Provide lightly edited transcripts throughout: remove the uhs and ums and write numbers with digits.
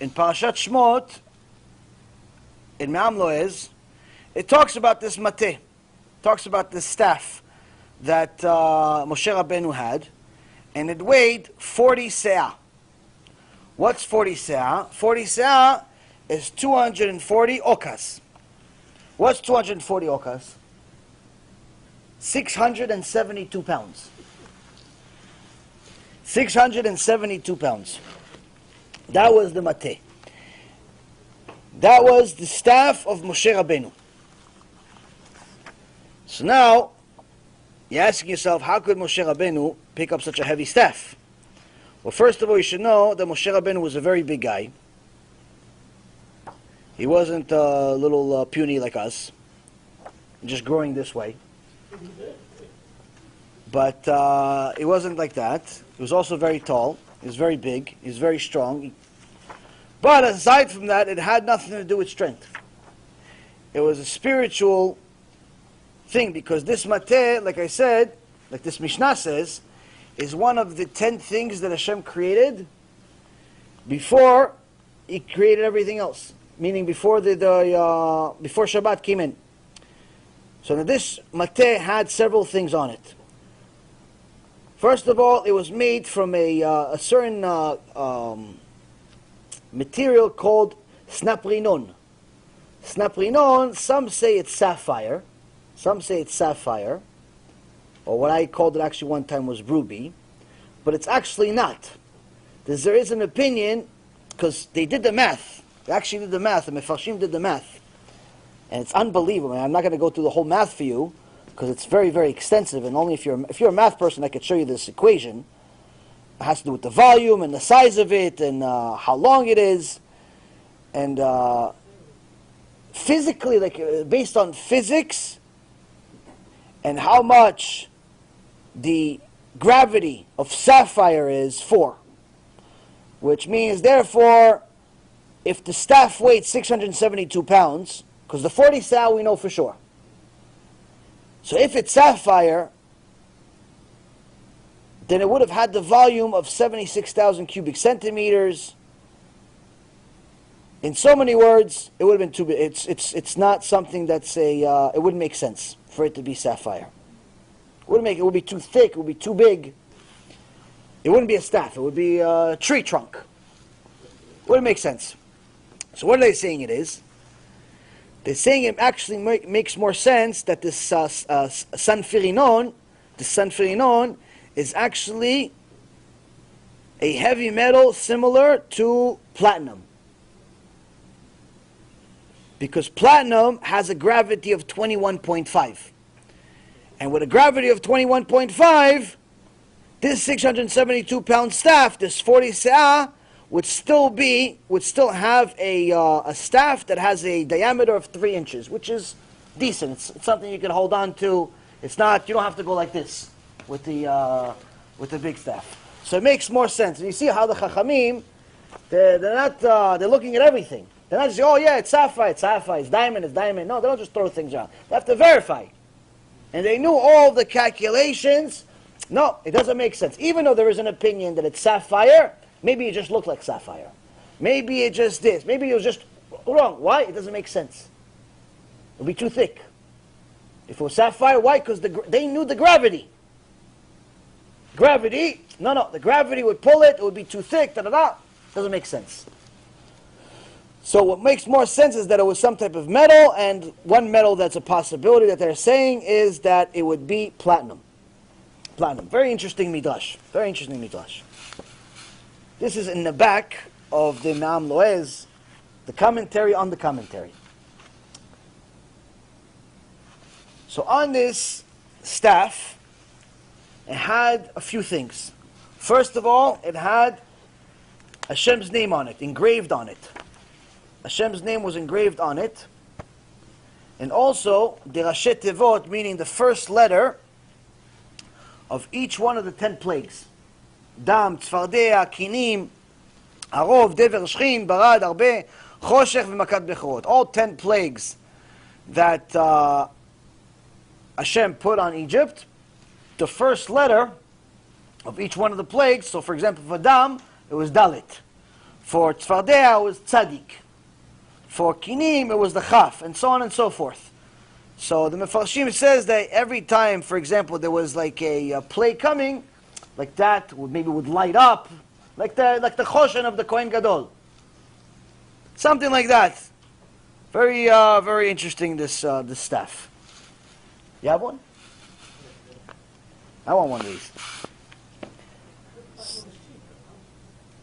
in Parashat Shemot, in Me'am Lo'ez, it talks about this mateh, talks about this staff that Moshe Rabbeinu had, and it weighed 40 se'ah. What's 40 se'ah? 40 se'ah is 240 okas. What's 240 okas? 672 pounds. 672 pounds. That was the mateh. That was the staff of Moshe Rabbeinu. So now, you're asking yourself, how could Moshe Rabbeinu pick up such a heavy staff? Well, first of all, you should know that Moshe Rabbeinu was a very big guy. He wasn't a little puny like us, just growing this way. But it wasn't like that. He was also very tall. He was very big. He was very strong. But aside from that, it had nothing to do with strength. It was a spiritual thing, because this mateh, like I said, like this Mishnah says, is one of the 10 things that HaShem created before He created everything else. Meaning before before Shabbat came in. So now this mateh had several things on it. First of all, it was made from a certain material called snaprinon. Snaprinon, some say it's sapphire. Some say it's sapphire. Or what I called it actually one time was ruby. But it's actually not. There is an opinion, because they did the math. They actually did the math. The Mefarshim did the math. And it's unbelievable. I'm not going to go through the whole math for you, because it's very, very extensive, and only if you're a math person, I could show you this equation. It has to do with the volume and the size of it and how long it is, and physically, based on physics and how much the gravity of sapphire is 4, which means therefore, if the staff weighed 672 pounds, because the 40 se'ah we know for sure. So if it's sapphire, then it would have had the volume of 76,000 cubic centimeters. In so many words, it would have been too big. It's not something that's it wouldn't make sense for it to be sapphire. It would be too thick, it would be too big. It wouldn't be a staff, it would be a tree trunk. It wouldn't make sense. So what are they saying it is? They're saying it actually makes more sense that this sanfirinon is actually a heavy metal similar to platinum. Because platinum has a gravity of 21.5. And with a gravity of 21.5, this 672 pound staff, this 40 se'ah, would still have a staff that has a diameter of 3 inches, which is decent. It's something you can hold on to. It's not, you don't have to go like this with the big staff. So it makes more sense. And you see how the Chachamim, they're looking at everything. They're not just, oh yeah, it's sapphire, it's diamond, it's diamond. No, they don't just throw things around. They have to verify. And they knew all the calculations. No, it doesn't make sense. Even though there is an opinion that it's sapphire, maybe it just looked like sapphire. Maybe it just this. Maybe it was just wrong. Why? It doesn't make sense. It would be too thick. If it was sapphire, why? Because they knew the gravity. Gravity, the gravity would pull it. It would be too thick. Doesn't make sense. So what makes more sense is that it was some type of metal, and one metal that's a possibility that they're saying is that it would be platinum. Platinum. Very interesting midrash. Very interesting midrash. This is in the back of the Me'am Lo'ez, the commentary on the commentary. So on this staff, it had a few things. First of all, it had Hashem's name on it, engraved on it. Hashem's name was engraved on it. And also, the Rashi Tevot, meaning the first letter of each one of the 10 plagues. Dam, Tzfardea, Kinim, Arov, Dever, Shchin, Barad, Arbe, Choshech, V'makat Bechorot. All 10 plagues that Hashem put on Egypt. The first letter of each one of the plagues, so for example, for Dam, it was Dalit. For tzfardea, it was tzadik. For kinim, it was the chaf, and so on and so forth. So the Mefarshim says that every time, for example, there was like a play coming, like that, maybe would light up, like the choshen of the Kohen Gadol. Something like that. Very, very interesting, this staff. You have one? I want one of these.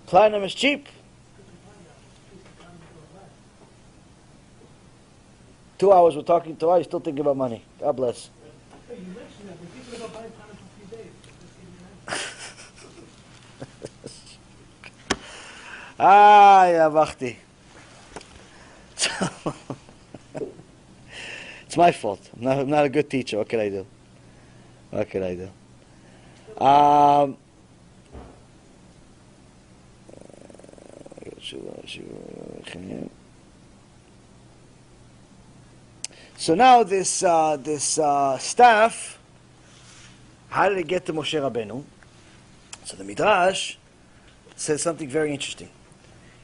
Platinum is cheap. 2 hours we're talking Torah, you still thinking about money. God bless. Hey, you mentioned that. We're thinking about buying platinum for 3 days. Yeah, Bhakti. It's my fault. I'm not a good teacher. What can I do? What can I do? So now this staff, how did it get to Moshe Rabbeinu? So the Midrash says something very interesting.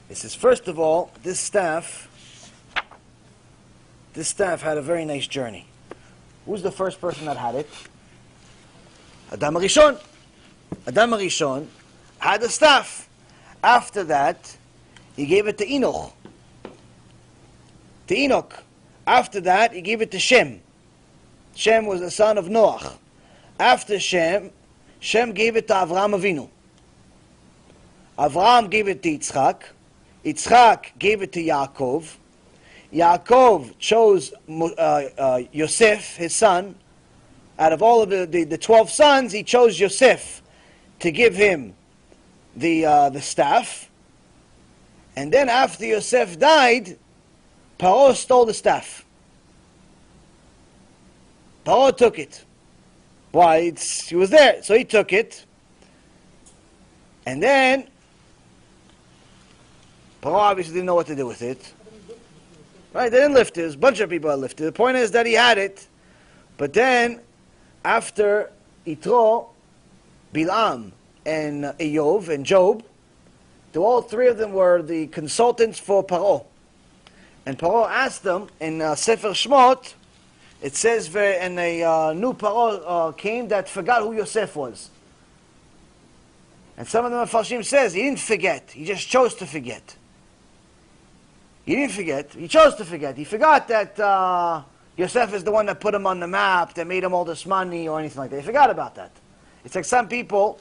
It says, first of all, this staff had a very nice journey. Who's the first person that had it? Adam HaRishon. Adam HaRishon had a staff. After that, he gave it to Enoch. To Enoch. After that, he gave it to Shem. Shem was the son of Noach. After Shem gave it to Avraham Avinu. Avraham gave it to Yitzchak. Yitzchak gave it to Yaakov. Yaakov chose Yosef, his son. Out of all of the 12 sons, he chose Yosef to give him the staff. And then after Yosef died, Paro stole the staff. Paro took it. Why? He was there, so he took it. And then Paro obviously didn't know what to do with it. Right? They didn't lift it. A bunch of people had lifted it. The point is that he had it. But then, after Yitro, Bilam, and Eov, and Job, all three of them were the consultants for Paro. And Paro asked them, in Sefer Shemot, it says, and a new Paro came that forgot who Yosef was. And some of the Mefarshim says, he didn't forget. He just chose to forget. He didn't forget. He chose to forget. He forgot that Yosef is the one that put him on the map, that made him all this money or anything like that. He forgot about that. It's like some people,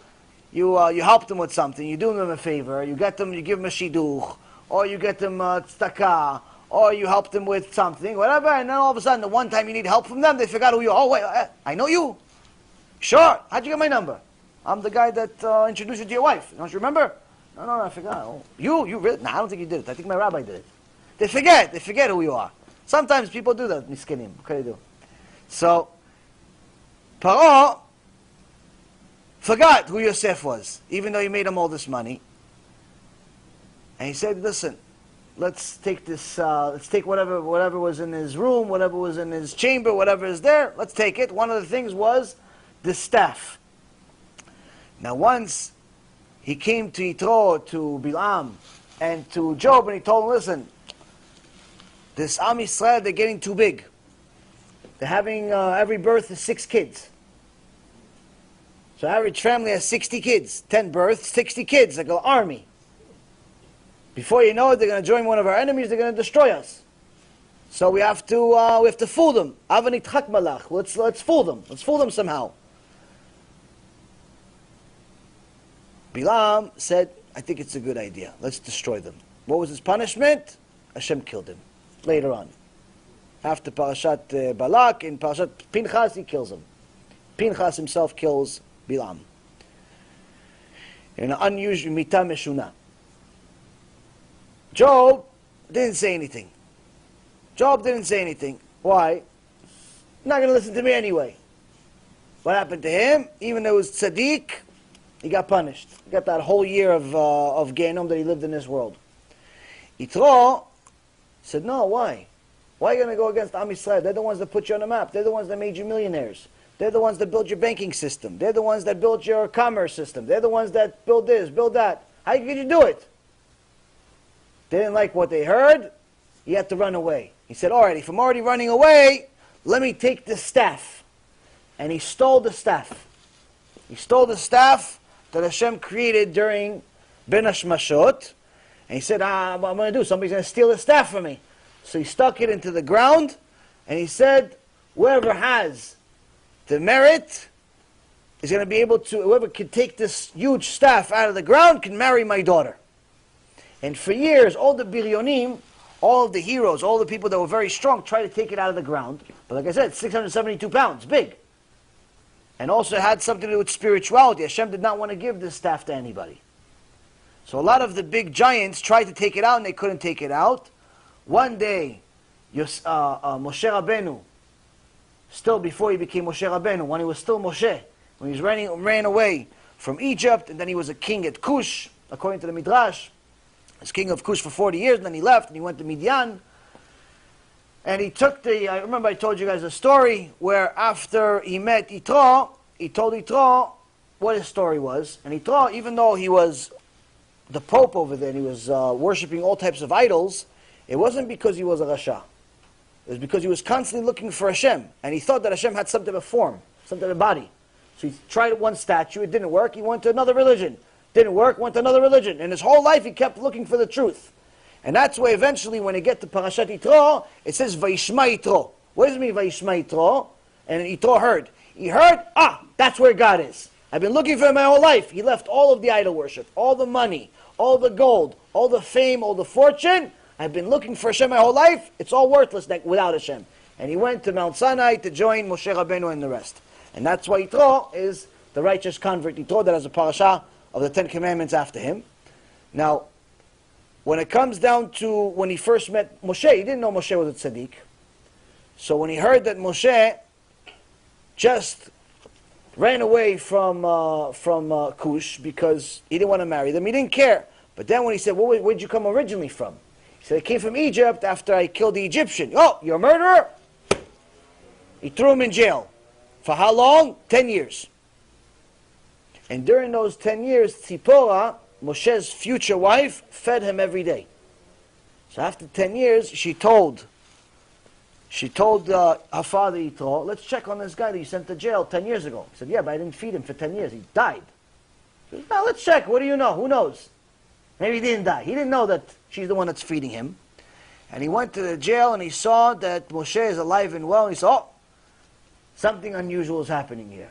you help them with something, you do them a favor, you give them a shidduch, or you get them tzedakah, or you help them with something, whatever, and then all of a sudden, the one time you need help from them, they forgot who you are. Oh, wait, I know you. Sure. How'd you get my number? I'm the guy that introduced you to your wife. Don't you remember? No, I forgot. Oh, you really? No, I don't think you did it. I think my rabbi did it. They forget who you are. Sometimes people do that, miskinim. What can they do? So, Paro forgot who Yosef was, even though he made him all this money. And he said, listen, let's take this, let's take whatever was in his room, whatever was in his chamber, whatever is there, let's take it. One of the things was the staff. Now once he came to Yitro, to Bilam, and to Job, and he told him, listen, this Am Yisrael, they're getting too big. They're having, every birth is 6 kids. So average family has 60 kids. 10 births, 60 kids, like an army. Before you know it, they're going to join one of our enemies, they're going to destroy us. So we have to fool them. Avanit chak malach. Let's fool them. Let's fool them somehow. Bilam said, I think it's a good idea. Let's destroy them. What was his punishment? HaShem killed him. Later on. After Parashat Balak, in Parashat Pinchas, he kills him. Pinchas himself kills Bilam. In an unusual mitah meshuna. Job didn't say anything. Job didn't say anything. Why? Not going to listen to me anyway. What happened to him? Even though he was tzaddik, he got punished. He got that whole year of Gehenom that he lived in this world. Yitro said, no, why? Why are you going to go against Am Yisrael? They're the ones that put you on the map. They're the ones that made you millionaires. They're the ones that built your banking system. They're the ones that built your commerce system. They're the ones that build this, build that. How could you do it? They didn't like what they heard. He had to run away. He said, all right, if I'm already running away, let me take this staff. And he stole the staff. He stole the staff that Hashem created during Ben Hashmashot. And he said, what am I going to do? Somebody's going to steal the staff from me. So he stuck it into the ground. And he said, whoever has the merit is going to be able to, whoever can take this huge staff out of the ground can marry my daughter. And for years, all the biryonim, all of the heroes, all the people that were very strong tried to take it out of the ground. But like I said, 672 pounds, big. And also it had something to do with spirituality. Hashem did not want to give this staff to anybody. So a lot of the big giants tried to take it out and they couldn't take it out. One day, Moshe Rabbeinu, still before he became Moshe Rabbeinu, when he was still Moshe, when he ran away from Egypt, and then he was a king at Cush, according to the Midrash. He was king of Cush for 40 years, and then he left, and he went to Midian. And he took I remember I told you guys a story, where after he met Yitro, he told Yitro what his story was. And Yitro, even though he was the Pope over there, and he was worshipping all types of idols, it wasn't because he was a Rasha. It was because he was constantly looking for Hashem. And he thought that Hashem had some type of form, some type of body. So he tried one statue, it didn't work, he went to another religion. Didn't work, went to another religion. And his whole life he kept looking for the truth. And that's why eventually when you get to Parashat Yitro, it says Vayishma Yitro. What does it mean Vayishma Yitro? And Yitro heard. He heard, that's where God is. I've been looking for him my whole life. He left all of the idol worship, all the money, all the gold, all the fame, all the fortune. I've been looking for Hashem my whole life. It's all worthless without Hashem. And he went to Mount Sinai to join Moshe Rabbeinu and the rest. And that's why Yitro is the righteous convert. Yitro that has a parasha of the 10 Commandments after him. Now, when it comes down to when he first met Moshe, he didn't know Moshe was a tzaddik. So when he heard that Moshe just ran away from Cush because he didn't want to marry them, he didn't care. But then when he said, where'd you come originally from? He said, I came from Egypt after I killed the Egyptian. Oh, you're a murderer? He threw him in jail. For how long? 10 years. And during those 10 years, Tzipora, Moshe's future wife, fed him every day. So after 10 years, she told her father Yitro, let's check on this guy that you sent to jail 10 years ago. He said, yeah, but I didn't feed him for 10 years. He died. She said, now let's check. What do you know? Who knows? Maybe he didn't die. He didn't know that she's the one that's feeding him. And he went to the jail and he saw that Moshe is alive and well. And he saw, something unusual is happening here.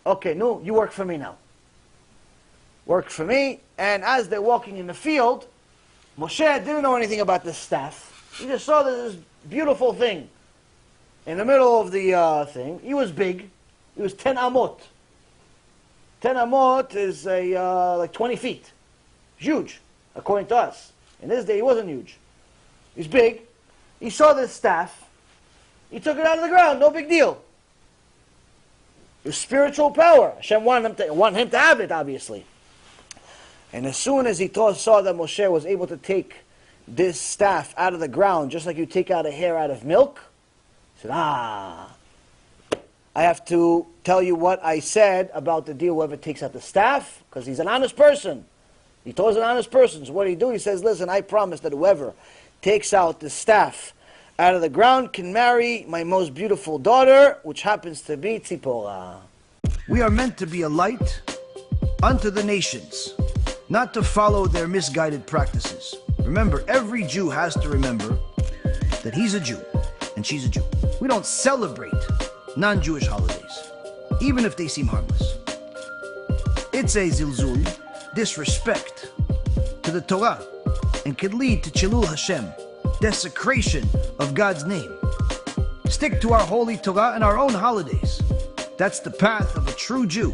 Okay, no, you work for me now. Work for me. And as they're walking in the field, Moshe didn't know anything about this staff. He just saw this beautiful thing in the middle of the thing. He was big. He was 10 amot. 10 amot is like 20 feet. Huge, according to us. In this day, he wasn't huge. He's big. He saw this staff. He took it out of the ground. No big deal. It was spiritual power. Hashem wanted him to have it, obviously. And as soon as he saw that Moshe was able to take this staff out of the ground, just like you take out a hair out of milk, he said, I have to tell you what I said about the deal, whoever takes out the staff, because he's an honest person. He told us an honest person. So what did he do? He says, listen, I promise that whoever takes out the staff out of the ground can marry my most beautiful daughter, which happens to be Tzipora. We are meant to be a light unto the nations, not to follow their misguided practices. Remember, every Jew has to remember that he's a Jew and she's a Jew. We don't celebrate non-Jewish holidays, even if they seem harmless. It's a zilzul, disrespect to the Torah, and could lead to Chilul Hashem, desecration of God's name. Stick to our holy Torah and our own holidays. That's the path of a true Jew.